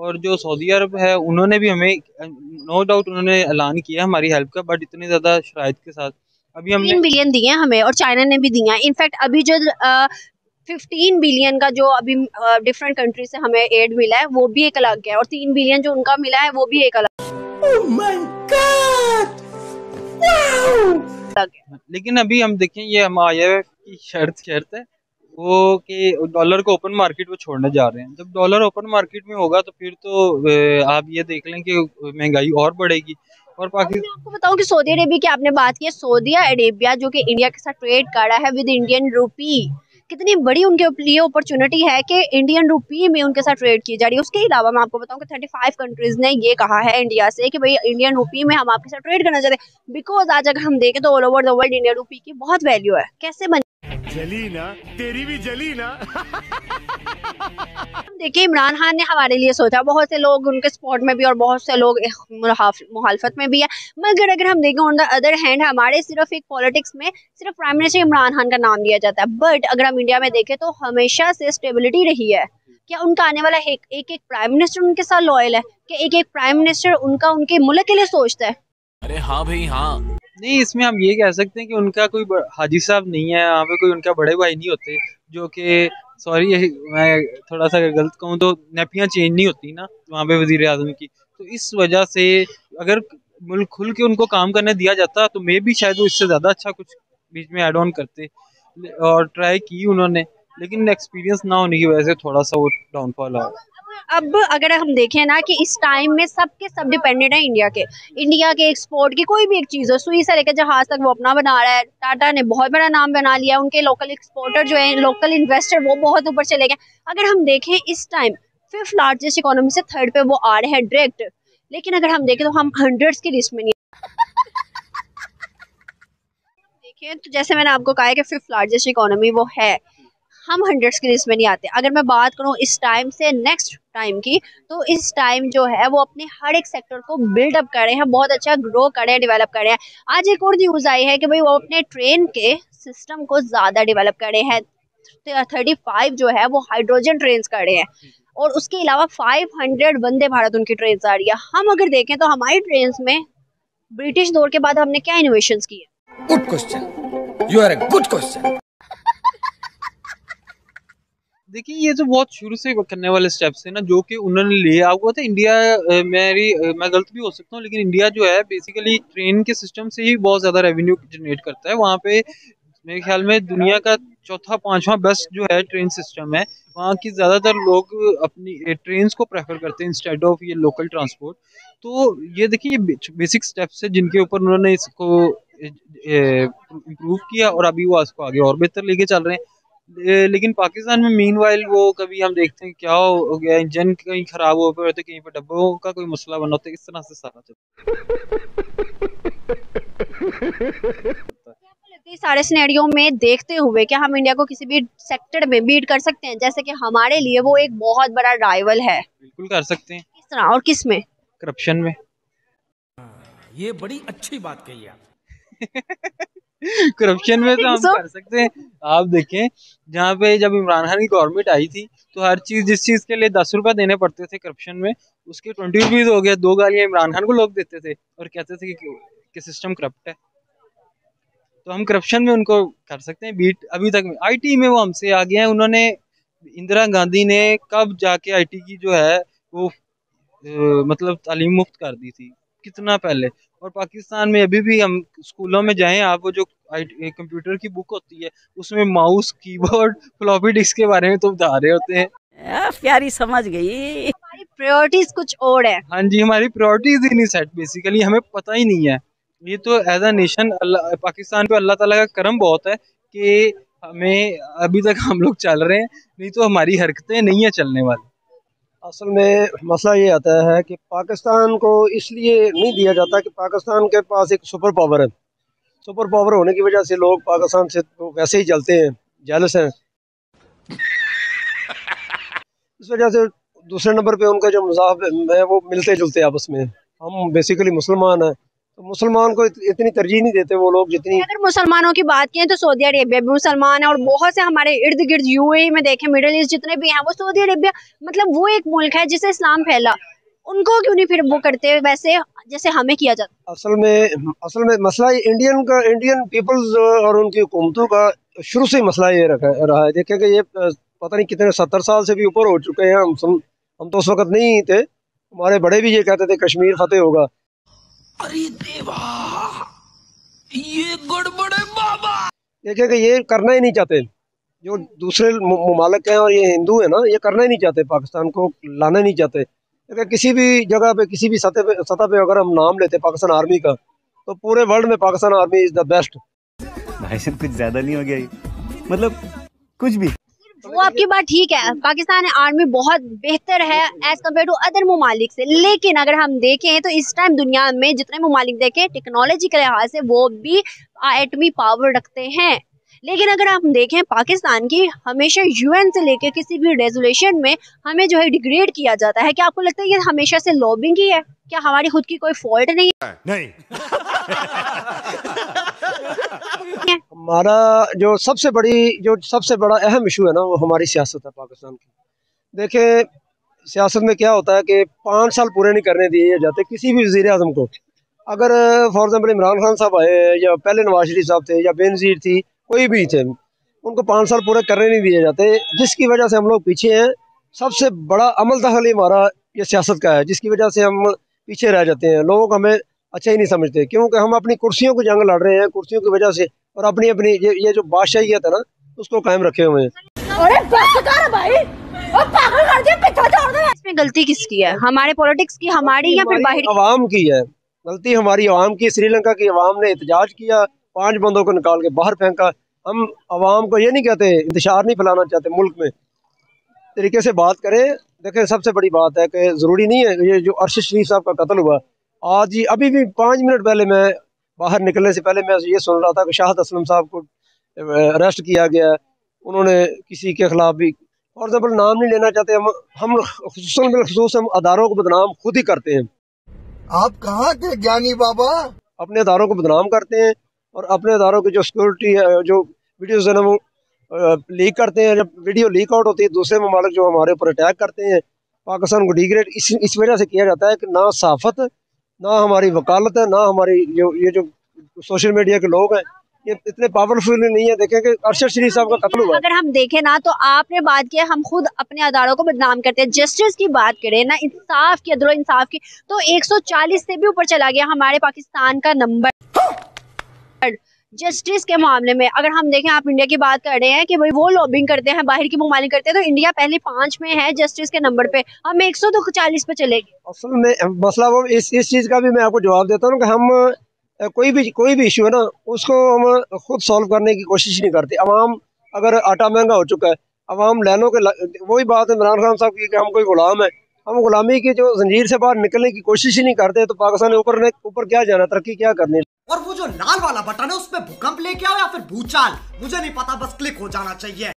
और जो सऊदी अरब है उन्होंने भी हमें, नो डाउट उन्होंने ऐलान किया हमारी हेल्प का, बट इतनी ज़्यादा शराइत के साथ। अभी हमने 3 बिलियन दिए हैं हमें, और चाइना ने भी दिया। इनफैक्ट अभी जो 15 बिलियन का जो अभी डिफरेंट कंट्री से हमें एड मिला है वो भी एक अलग है, और 3 बिलियन जो उनका मिला है वो भी एक अलग है। लेकिन अभी हम देखें, ये हम IMF की शर्त है वो कि डॉलर को ओपन मार्केट में छोड़ने जा रहे हैं। जब डॉलर ओपन मार्केट में होगा तो फिर तो आप ये देख लें कि महंगाई और बढ़ेगी। और मैं आपको बताऊं कि सऊदी अरेबिया की आपने बात की है, सऊदी अरेबिया जो कि इंडिया के साथ ट्रेड कर रहा है विद इंडियन रूपी, कितनी बड़ी उनके लिए अपॉर्चुनिटी है कि इंडियन रूपी में उनके साथ ट्रेड की जा रही है। उसके अलावा मैं आपको बताऊं कि 35 कंट्रीज ने ये कहा है इंडिया से कि भाई इंडियन रूपी में हम आपके साथ ट्रेड करना चाहते हैं, बिकॉज आज अगर हम देखें तो all over the world Indian rupee की बहुत वैल्यू है। कैसे बन जली ना, तेरी भी जली ना। देखिए, इमरान खान ने हमारे लिए सोचा, बहुत से लोग उनके सपोर्ट में भी और बहुत से लोग मुखालफत में भी है, मगर अगर हम देखें ऑन द अदर हैंड हमारे सिर्फ एक पॉलिटिक्स में सिर्फ प्राइम मिनिस्टर इमरान खान का नाम लिया जाता है, बट अगर हम इंडिया में देखें तो हमेशा से स्टेबिलिटी रही है। क्या उनका आने वाला एक प्राइम मिनिस्टर उनके साथ लॉयल है? क्या एक प्राइम मिनिस्टर उनका उनके मुल्क के लिए सोचता है? अरे हाँ भाई हाँ। नहीं, इसमें हम ये कह सकते हैं कि उनका कोई हाजी साहब नहीं है यहाँ पे, कोई उनका बड़े भाई नहीं होते जो कि, सॉरी मैं थोड़ा सा गलत कहूँ तो, नेपियां चेंज नहीं होती ना वहाँ पे वजीर आजम की। तो इस वजह से अगर मुल्क खुल के उनको काम करने दिया जाता तो मे भी शायद वो इससे ज़्यादा अच्छा कुछ बीच में ऐड ऑन करते, और ट्राई की उन्होंने, लेकिन एक्सपीरियंस ना होने की वजह से थोड़ा सा वो डाउनफॉल आया। अब अगर हम देखें ना कि इस टाइम में सबके सब डिपेंडेंट है इंडिया के एक्सपोर्ट की, कोई भी एक चीज़ हो, सुई से लेकर जहाज तक वो अपना बना रहा है। टाटा ने बहुत बड़ा नाम बना लिया, उनके लोकल एक्सपोर्टर जो है, लोकल इन्वेस्टर वो बहुत ऊपर चले गए। अगर हम देखें इस टाइम 5th लार्जेस्ट इकोनॉमी से 3rd पे वो आ रहे हैं डायरेक्ट, लेकिन अगर हम देखें तो हम हंड्रेड्स की लिस्ट में नहीं देखें तो जैसे मैंने आपको कहा है कि 5th लार्जेस्ट इकोनॉमी वो है, हम हंड्रेड्स की लिस्ट में नहीं आते। अगर मैं बात करूं इस टाइम से नेक्स्ट टाइम की, तो इस टाइम जो है वो अपने हर एक सेक्टर को बिल्डअप कर रहे हैं, बहुत अच्छा ग्रो कर रहे हैं, डेवलप कर रहे हैं। आज एक और न्यूज़ आई है कि भाई वो अपने ट्रेन के सिस्टम को ज़्यादा डेवलप कर रहे हैं। 35 जो है वो हाइड्रोजन ट्रेन कर रहे हैं, और उसके अलावा 500 वंदे भारत उनकी ट्रेन आ रही है। हम अगर देखें तो हमारी ट्रेन में ब्रिटिश दौर के बाद हमने क्या इनोवेशंस किए? Good question, you are a good question. देखिए, ये तो बहुत शुरू से करने वाले स्टेप्स है ना जो कि उन्होंने लिए। आपको पता है इंडिया, मैं गलत भी हो सकता हूँ, लेकिन इंडिया जो है बेसिकली ट्रेन के सिस्टम से ही बहुत ज़्यादा रेवेन्यू जनरेट करता है। वहाँ पे मेरे ख्याल में दुनिया का चौथा पांचवा बेस्ट जो है ट्रेन सिस्टम है। वहाँ की ज़्यादातर लोग अपनी ट्रेन को प्रेफर करते हैं इंस्टेड ऑफ ये लोकल ट्रांसपोर्ट। तो ये देखिए, ये बेसिक स्टेप्स है जिनके ऊपर उन्होंने इसको इम्प्रूव किया, और अभी वो इसको आगे और बेहतर लेके चल रहे हैं। लेकिन पाकिस्तान में मीनवाइल वो कभी हम देखते हैं क्या हो गया, इंजन कहीं खराब हो गया, तो कहीं पर डब्बों का कोई मसला बना होता है, इस तरह से सारा चलता है। सारे सिनेरियो में देखते हुए क्या हम इंडिया को किसी भी सेक्टर में बीट कर सकते हैं? जैसे कि हमारे लिए वो एक बहुत बड़ा राइवल है। बिल्कुल कर सकते हैं। किस तरह और किस में? करप्शन में। ये बड़ी अच्छी बात कही आप। करप्शन में तो हम कर सकते हैं। आप देखें, जहाँ पे जब इमरान खान की गवर्नमेंट आई थी तो हर चीज, जिस चीज के लिए 10 रुपए देने पड़ते थे करप्शन में, उसके 20 रुपीज हो गए। 2 गालियां इमरान खान को लोग देते थे और कहते थे कि सिस्टम करप्ट है। तो हम करप्शन में उनको कर सकते हैं बीट। अभी तक में IT में वो हमसे आगे हैं। उन्होंने, इंदिरा गांधी ने कब जाके IT की जो है वो मतलब तालीम मुफ्त कर दी थी, कितना पहले। और पाकिस्तान में अभी भी हम स्कूलों में जाएं, आप वो जो कंप्यूटर की बुक होती है उसमें माउस, कीबोर्ड, फ्लॉपी डिस्क के बारे में तो बता रहे होते हैं। प्यारी समझ गई। हमारी प्रायोरिटीज कुछ और है। हाँ जी, हमारी प्रायोरिटीज ही नहीं सेट, बेसिकली हमें पता ही नहीं है। ये तो एज अ नेशन पाकिस्तान पे अल्लाह ताला का करम बहुत है कि हमें अभी तक हम लोग चल रहे हैं, नहीं तो हमारी हरकतें नहीं है चलने वाली। असल में मसला ये आता है कि पाकिस्तान को इसलिए नहीं दिया जाता कि पाकिस्तान के पास एक सुपर पावर है। सुपर पावर होने की वजह से लोग पाकिस्तान से तो वैसे ही जलते हैं, जेलस हैं। इस वजह से दूसरे नंबर पे उनका जो मज़ाक है वो मिलते जुलते आपस में। हम बेसिकली मुसलमान हैं, तो मुसलमान को इतनी तरजीह नहीं देते वो लोग जितनी। अगर मुसलमानों की बात करें तो सऊदी अरेबिया भी मुसलमान है, और बहुत से हमारे इर्द गिर्द यूएई में देखें, मिडिल ईस्ट जितने भी हैं वो सऊदी अरेबिया, मतलब वो एक मुल्क है जिससे इस्लाम फैला। उनको क्यों नहीं फिर वो करते वैसे जैसे हमें किया जाता? असल में मसला इंडियन पीपल्स और उनकी हुकूमतों का शुरू से मसला ये रहा है। देखें कि ये पता नहीं कितने 70 साल से भी ऊपर हो चुके हैं। हम तो उस वक्त नहीं थे, हमारे बड़े भी ये कहते थे कश्मीर फतेह होगा। अरे देवा, ये गड़बड़ है बाबा। देखें कि ये करना ही नहीं चाहते जो दूसरे ममालिक हैं, और ये हिंदू है ना, ये करना ही नहीं चाहते, पाकिस्तान को लाना नहीं चाहते। अगर किसी भी जगह पे किसी भी सतह पे अगर हम नाम लेते पाकिस्तान आर्मी का, तो पूरे वर्ल्ड में Pakistan army is the best. भाई साहब कुछ ज्यादा नहीं हो गया ये? मतलब कुछ भी। वो आपकी बात ठीक है, पाकिस्तान आर्मी बहुत बेहतर है एज कम्पेयर टू अदर ममालिक से, लेकिन अगर हम देखें तो इस टाइम दुनिया में जितने ममालिक देखें टेक्नोलॉजी के लिहाज से वो भी एटमी पावर रखते हैं। लेकिन अगर हम देखें पाकिस्तान की, हमेशा यूएन से लेकर किसी भी रेजोल्यूशन में हमें जो है डिग्रेड किया जाता है। क्या आपको लगता है ये हमेशा से लॉबिंग ही है? क्या हमारी खुद की कोई फॉल्ट नहीं है? नहीं। हमारा जो सबसे बड़ा अहम इशू है ना, वो हमारी सियासत है पाकिस्तान की। देखें सियासत में क्या होता है कि 5 साल पूरे नहीं करने दिए जाते किसी भी वज़ीर आज़म को। अगर फॉर एग्जाम्पल इमरान खान साहब आए या पहले नवाज शरीफ साहब थे या बेनज़ीर थी, कोई भी थे, उनको 5 साल पूरे करने नहीं दिए जाते, जिसकी वजह से हम लोग पीछे हैं। सबसे बड़ा अमल दखल हमारा ये सियासत का है, जिसकी वजह से हम पीछे रह जाते हैं। लोग हमें अच्छा ही नहीं समझते, क्योंकि हम अपनी कुर्सियों की जंग लड़ रहे हैं, कुर्सियों की वजह से, और अपनी ये जो बादशाहियत है ना, उसको कायम रखे हुए हैं। इसमें गलती किसकी है? हमारे पॉलिटिक्स की, हमारी, या फिर बाहर? अवाम की है गलती, हमारी अवाम की। श्रीलंका की अवाम ने एहतजाज किया, 5 बंदों को निकाल के बाहर फेंका। हम अवाम को ये नहीं कहते, इंतशार नहीं फैलाना चाहते मुल्क में, तरीके से बात करें। देखें सबसे बड़ी बात है कि ज़रूरी नहीं है ये जो अरशद शरीफ साहब का कत्ल हुआ, आज ही अभी भी 5 मिनट पहले, मैं बाहर निकलने से पहले मैं ये सुन रहा था कि शाहिद असलम साहब को अरेस्ट किया गया। उन्होंने किसी के खिलाफ भी, फॉर एग्जाम्पल नाम नहीं लेना चाहते हम खुसूस हम अदारों को बदनाम खुद ही करते हैं। आप कहाँ थे ज्ञानी बाबा? अपने अदारों को बदनाम करते हैं, और अपने अदारों की जो सिक्योरिटी है, जो वीडियोज़ है ना, वो लीक करते हैं। जब वीडियो लीक आउट होती है, दूसरे ममालिक जो हमारे ऊपर अटैक करते हैं, पाकिस्तान को डिग्रेड इस वजह से किया जाता है कि ना साफत, ना हमारी वकालत है, ना हमारी ये जो सोशल मीडिया के लोग हैं, ये इतने पावरफुल नहीं है। देखें कि अरशद शरीफ साहब का कत्ल हुआ। अगर हम देखें ना, तो आपने बात किया हम खुद अपने अदारों को बदनाम करते हैं। जस्टिस की बात करें ना, इंसाफ की, अदल इंसाफ की, तो 140 से भी ऊपर चला गया हमारे पाकिस्तान का नंबर जस्टिस के मामले में। अगर हम देखें, आप इंडिया की बात कर रहे हैं कि भाई वो लॉबिंग करते हैं, बाहर की ममालिक करते हैं, तो इंडिया पहले 5 में है जस्टिस के नंबर पे, हम 140 पे चलेंगे। असल में मसला वो इस चीज़ का भी मैं आपको जवाब देता हूँ कि हम कोई भी इशू है ना, उसको हम खुद सॉल्व करने की कोशिश नहीं करते। अवाम, अगर आटा महंगा हो चुका है, अवाम लाइनों के, वही बात है इमरान खान साहब की कि हम कोई गुलाम है, हम गुलामी की जो जंजीर से बाहर निकलने की कोशिश ही नहीं करते, तो पाकिस्तान ने ऊपर क्या जाना, तरक्की क्या करनी। और वो जो लाल वाला बटन है उस पे भूकंप लेके आओ या फिर भूचाल, मुझे नहीं पता, बस क्लिक हो जाना चाहिए।